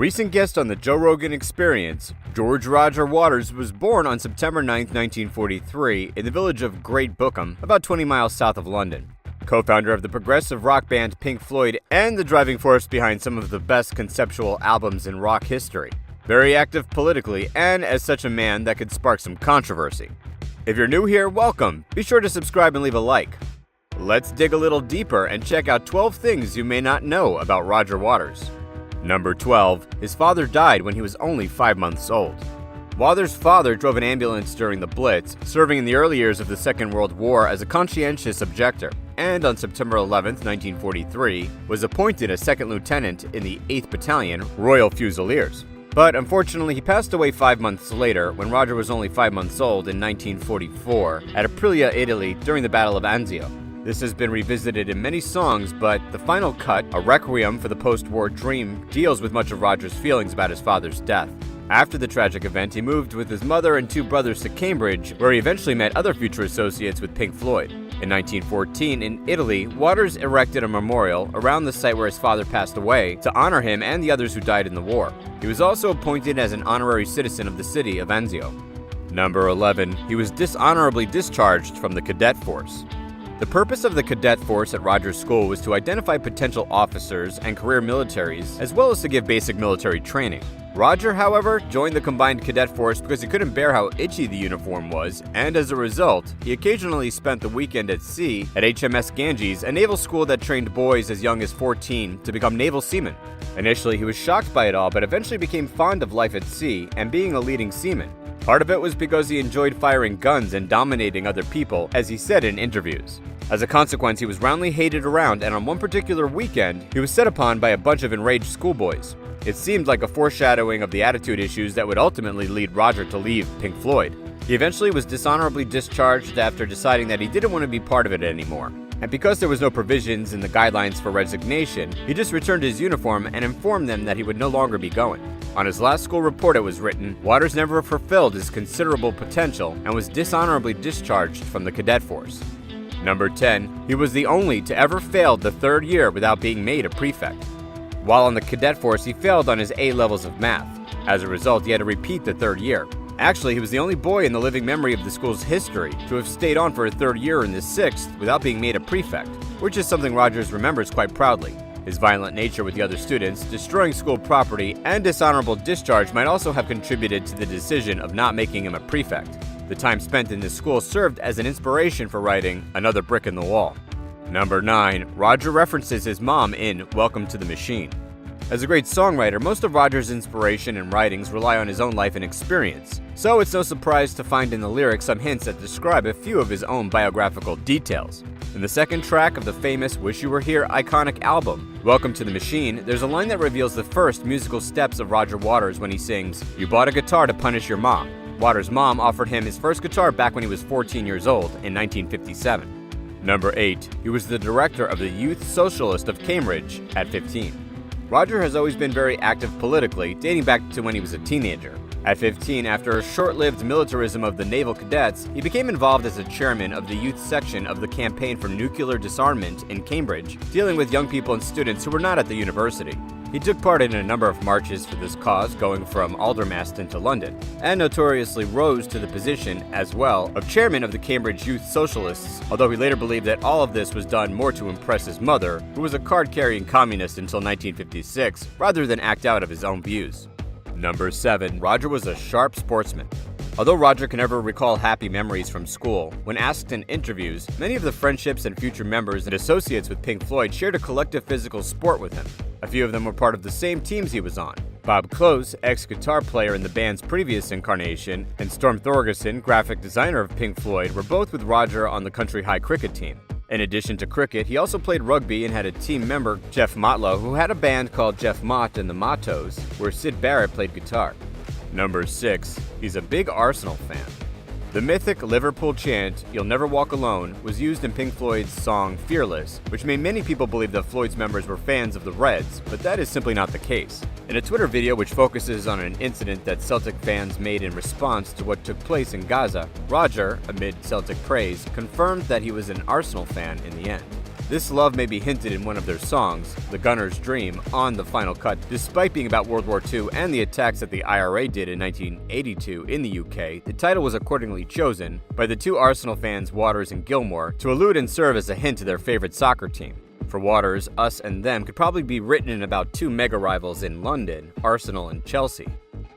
Recent guest on the Joe Rogan Experience, George Roger Waters was born on September 9, 1943, in the village of Great Bookham, about 20 miles south of London. Co-founder of the progressive rock band Pink Floyd and the driving force behind some of the best conceptual albums in rock history. Very active politically, and as such a man that could spark some controversy. If you're new here, welcome. Be sure to subscribe and leave a like. Let's dig a little deeper and check out 12 things you may not know about Roger Waters. Number 12. His father died when he was only 5 months old. Waters' father drove an ambulance during the Blitz, serving in the early years of the Second World War as a conscientious objector, and on September 11, 1943, was appointed a second lieutenant in the 8th Battalion, Royal Fusiliers. But unfortunately, he passed away 5 months later, when Roger was only 5 months old in 1944, at Aprilia, Italy, during the Battle of Anzio. This has been revisited in many songs, but the final cut, a requiem for the post-war dream, deals with much of Roger's feelings about his father's death. After the tragic event, he moved with his mother and 2 brothers to Cambridge, where he eventually met other future associates with Pink Floyd. In 1914, in Italy, Waters erected a memorial around the site where his father passed away to honor him and the others who died in the war. He was also appointed as an honorary citizen of the city of Anzio. Number 11. He was dishonorably discharged from the cadet force. The purpose of the cadet force at Rogers School was to identify potential officers and career militaries, as well as to give basic military training. Roger, however, joined the combined cadet force because he couldn't bear how itchy the uniform was, and as a result, he occasionally spent the weekend at sea at HMS Ganges, a naval school that trained boys as young as 14 to become naval seamen. Initially, he was shocked by it all, but eventually became fond of life at sea and being a leading seaman. Part of it was because he enjoyed firing guns and dominating other people, as he said in interviews. As a consequence, he was roundly hated around, and on one particular weekend, he was set upon by a bunch of enraged schoolboys. It seemed like a foreshadowing of the attitude issues that would ultimately lead Roger to leave Pink Floyd. He eventually was dishonorably discharged after deciding that he didn't want to be part of it anymore. And because there was no provisions in the guidelines for resignation, he just returned his uniform and informed them that he would no longer be going. On his last school report, it was written, Waters never fulfilled his considerable potential and was dishonorably discharged from the cadet force. Number 10. He was the only to ever fail the 3rd year without being made a prefect. While on the cadet force, he failed on his A levels of math. As a result, he had to repeat the 3rd year. Actually, he was the only boy in the living memory of the school's history to have stayed on for a 3rd year in the 6th without being made a prefect, which is something Rogers remembers quite proudly. His violent nature with the other students, destroying school property, and dishonorable discharge might also have contributed to the decision of not making him a prefect. The time spent in this school served as an inspiration for writing Another Brick in the Wall. Number 9. Roger references his mom in Welcome to the Machine. As a great songwriter, most of Roger's inspiration and writings rely on his own life and experience, so it's no surprise to find in the lyrics some hints that describe a few of his own biographical details. In the second track of the famous Wish You Were Here iconic album, Welcome to the Machine, there's a line that reveals the first musical steps of Roger Waters when he sings, "You bought a guitar to punish your mom." Waters' mom offered him his first guitar back when he was 14 years old in 1957. Number 8. He was the director of the Youth Socialist of Cambridge at 15. Roger has always been very active politically, dating back to when he was a teenager. At 15, after a short-lived militarism of the naval cadets, he became involved as a chairman of the youth section of the Campaign for Nuclear Disarmament in Cambridge, dealing with young people and students who were not at the university. He took part in a number of marches for this cause, going from Aldermaston to London, and notoriously rose to the position, as well, of chairman of the Cambridge Youth Socialists, although he later believed that all of this was done more to impress his mother, who was a card-carrying communist until 1956, rather than act out of his own views. Number 7. Roger was a sharp sportsman. Although Roger can never recall happy memories from school, when asked in interviews, many of the friendships and future members and associates with Pink Floyd shared a collective physical sport with him. A few of them were part of the same teams he was on. Bob Close, ex-guitar player in the band's previous incarnation, and Storm Thorgerson, graphic designer of Pink Floyd, were both with Roger on the Country High cricket team. In addition to cricket, he also played rugby and had a team member, Jeff Motlow, who had a band called Jeff Mott and the Mottos, where Syd Barrett played guitar. Number 6. He's a big Arsenal fan. The mythic Liverpool chant, "You'll Never Walk Alone," was used in Pink Floyd's song Fearless, which made many people believe that Floyd's members were fans of the Reds, but that is simply not the case. In a Twitter video which focuses on an incident that Celtic fans made in response to what took place in Gaza, Roger, amid Celtic praise, confirmed that he was an Arsenal fan in the end. This love may be hinted in one of their songs, The Gunner's Dream, on the final cut. Despite being about World War II and the attacks that the IRA did in 1982 in the UK, the title was accordingly chosen by the two Arsenal fans Waters and Gilmore to allude and serve as a hint to their favorite soccer team. For Waters, Us and Them could probably be written in about two mega rivals in London, Arsenal and Chelsea.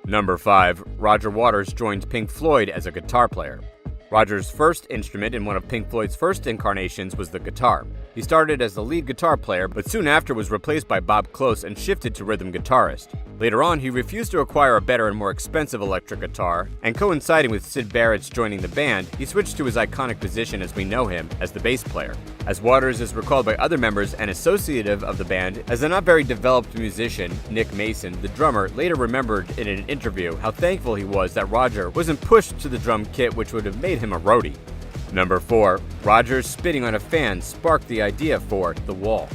Number 5. Roger Waters joined Pink Floyd as a guitar player. Roger's first instrument in one of Pink Floyd's first incarnations was the guitar. He started as the lead guitar player, but soon after was replaced by Bob Close and shifted to rhythm guitarist. Later on, he refused to acquire a better and more expensive electric guitar, and coinciding with Syd Barrett's joining the band, he switched to his iconic position as we know him, as the bass player. As Waters is recalled by other members and associative of the band as a not very developed musician, Nick Mason, the drummer, later remembered in an interview how thankful he was that Roger wasn't pushed to the drum kit, which would have made him a roadie. Number 4. Roger's spitting on a fan sparked the idea for The Wall.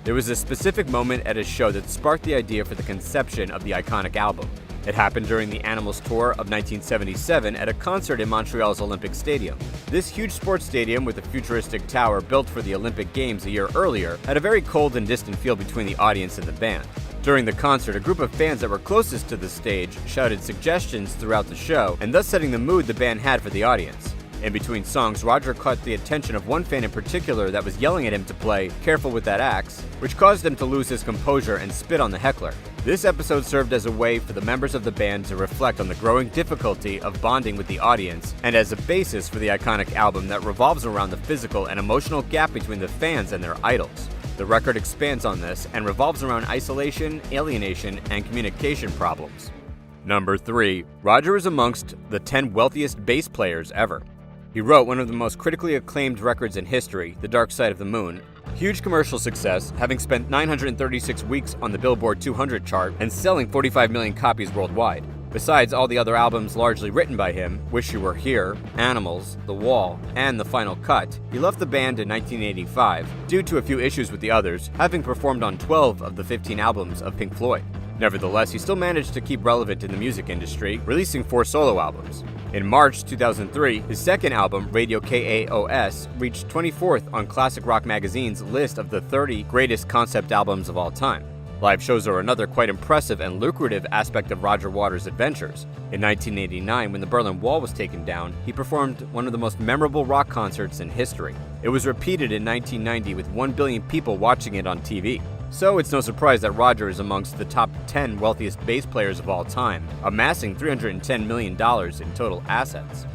There was a specific moment at his show that sparked the idea for the conception of the iconic album. It happened during the Animals tour of 1977 at a concert in Montreal's Olympic Stadium. This huge sports stadium with a futuristic tower built for the Olympic Games a year earlier had a very cold and distant feel between the audience and the band. During the concert, a group of fans that were closest to the stage shouted suggestions throughout the show, and thus setting the mood the band had for the audience. In between songs, Roger caught the attention of one fan in particular that was yelling at him to play "Careful with That Axe," which caused him to lose his composure and spit on the heckler. This episode served as a way for the members of the band to reflect on the growing difficulty of bonding with the audience, and as a basis for the iconic album that revolves around the physical and emotional gap between the fans and their idols. The record expands on this and revolves around isolation, alienation, and communication problems. Number 3. Roger is amongst the 10 wealthiest bass players ever. He wrote one of the most critically acclaimed records in history, The Dark Side of the Moon. Huge commercial success, having spent 936 weeks on the Billboard 200 chart and selling 45 million copies worldwide. Besides all the other albums largely written by him, Wish You Were Here, Animals, The Wall, and The Final Cut, he left the band in 1985 due to a few issues with the others, having performed on 12 of the 15 albums of Pink Floyd. Nevertheless, he still managed to keep relevant in the music industry, releasing 4 solo albums. In March 2003, his second album, Radio KAOS, reached 24th on Classic Rock Magazine's list of the 30 greatest concept albums of all time. Live shows are another quite impressive and lucrative aspect of Roger Waters' adventures. In 1989, when the Berlin Wall was taken down, he performed one of the most memorable rock concerts in history. It was repeated in 1990 with 1 billion people watching it on TV. So it's no surprise that Roger is amongst the top 10 wealthiest bass players of all time, amassing $310 million in total assets.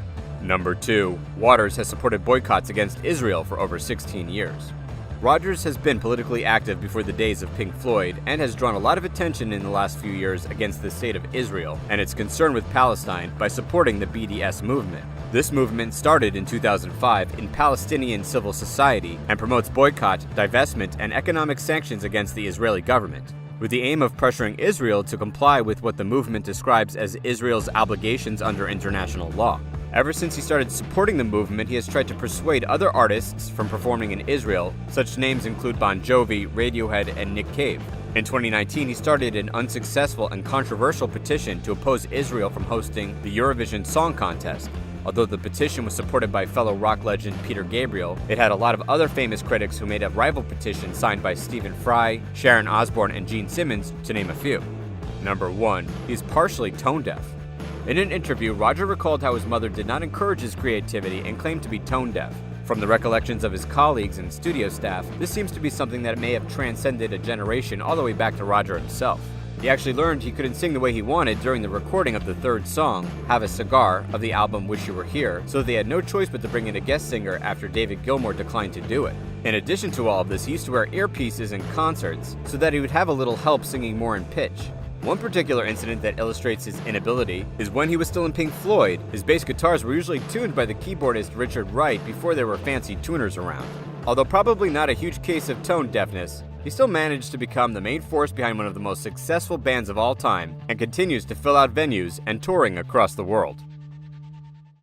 Number 2. Waters has supported boycotts against Israel for over 16 years. Rodgers has been politically active before the days of Pink Floyd and has drawn a lot of attention in the last few years against the state of Israel and its concern with Palestine by supporting the BDS movement. This movement started in 2005 in Palestinian civil society and promotes boycott, divestment, and economic sanctions against the Israeli government, with the aim of pressuring Israel to comply with what the movement describes as Israel's obligations under international law. Ever since he started supporting the movement, he has tried to persuade other artists from performing in Israel. Such names include Bon Jovi, Radiohead, and Nick Cave. In 2019, he started an unsuccessful and controversial petition to oppose Israel from hosting the Eurovision Song Contest. Although the petition was supported by fellow rock legend Peter Gabriel, it had a lot of other famous critics who made a rival petition signed by Stephen Fry, Sharon Osbourne, and Gene Simmons, to name a few. Number 1. He's partially tone deaf. In an interview, Roger recalled how his mother did not encourage his creativity and claimed to be tone deaf. From the recollections of his colleagues and studio staff, this seems to be something that may have transcended a generation all the way back to Roger himself. He actually learned he couldn't sing the way he wanted during the recording of the third song, Have a Cigar, of the album Wish You Were Here, so they had no choice but to bring in a guest singer after David Gilmour declined to do it. In addition to all of this, he used to wear earpieces in concerts so that he would have a little help singing more in pitch. One particular incident that illustrates his inability is when he was still in Pink Floyd. His bass guitars were usually tuned by the keyboardist Richard Wright before there were fancy tuners around. Although probably not a huge case of tone deafness, he still managed to become the main force behind one of the most successful bands of all time and continues to fill out venues and touring across the world.